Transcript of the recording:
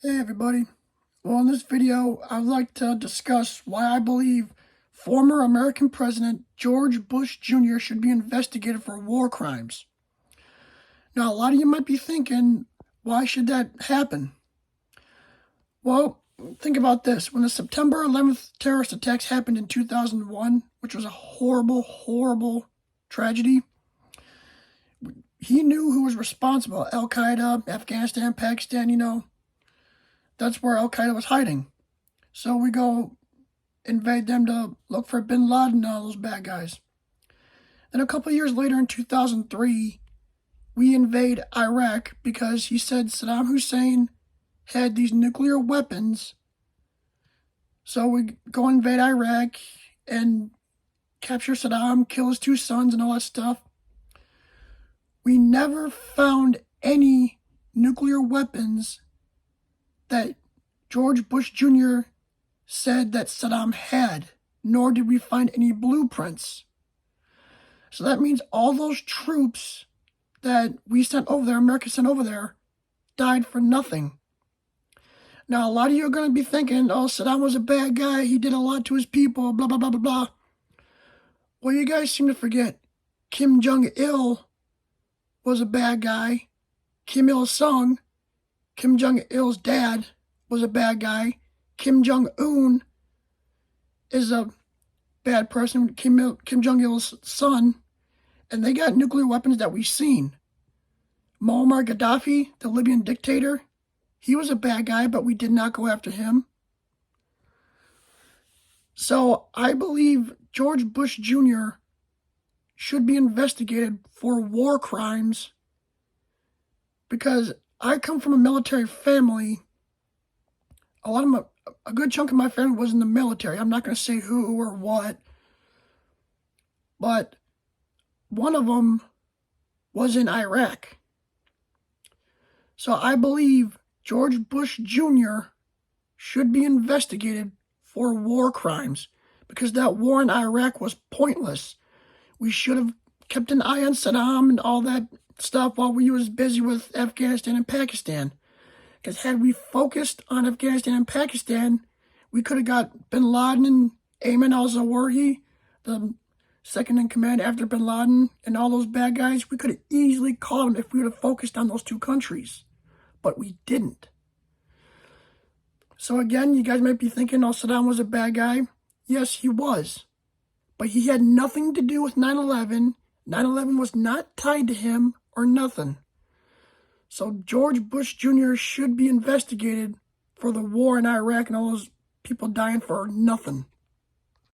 Hey everybody. Well, in this video, I'd like to discuss why I believe former American President George Bush Jr. should be investigated for war crimes. Now, a lot of you might be thinking, why should that happen? Well, think about this. When the September 11th terrorist attacks happened in 2001, which was a horrible, horrible tragedy, he knew who was responsible. Al-Qaeda, Afghanistan, Pakistan, that's where Al-Qaeda was hiding. So we go invade them to look for bin Laden and all those bad guys. Then a couple years later in 2003, we invade Iraq because he said Saddam Hussein had these nuclear weapons. So we go invade Iraq and capture Saddam, kill his two sons and all that stuff. We never found any nuclear weapons that George Bush Jr. said that Saddam had, nor did we find any blueprints. So that means all those troops that we sent over there, America sent over there, died for nothing. Now, a lot of you are going to be thinking, oh, Saddam was a bad guy, he did a lot to his people, blah, blah, blah, blah, blah. Well, you guys seem to forget, Kim Jong-il was a bad guy. Kim Il-sung, Kim Jong-il's dad, was a bad guy. Kim Jong-un is a bad person, Kim Jong-il's son, and they got nuclear weapons that we've seen. Muammar Gaddafi, the Libyan dictator, he was a bad guy, but we did not go after him. So I believe George Bush Jr. should be investigated for war crimes because I come from a military family. A good chunk of my family was in the military. I'm not going to say who or what, but one of them was in Iraq. So I believe George Bush Jr. should be investigated for war crimes because that war in Iraq was pointless. We should have kept an eye on Saddam and all that stuff while we was busy with Afghanistan and Pakistan. Because had we focused on Afghanistan and Pakistan, we could have got bin Laden and Ayman al-Zawahiri, the second in command after bin Laden, and all those bad guys. We could have easily caught them if we would have focused on those two countries. But we didn't. So again, you guys might be thinking, oh, Saddam was a bad guy. Yes, he was. But he had nothing to do with 9/11. 9/11 was not tied to him or nothing. So George Bush Jr. should be investigated for the war in Iraq and all those people dying for nothing.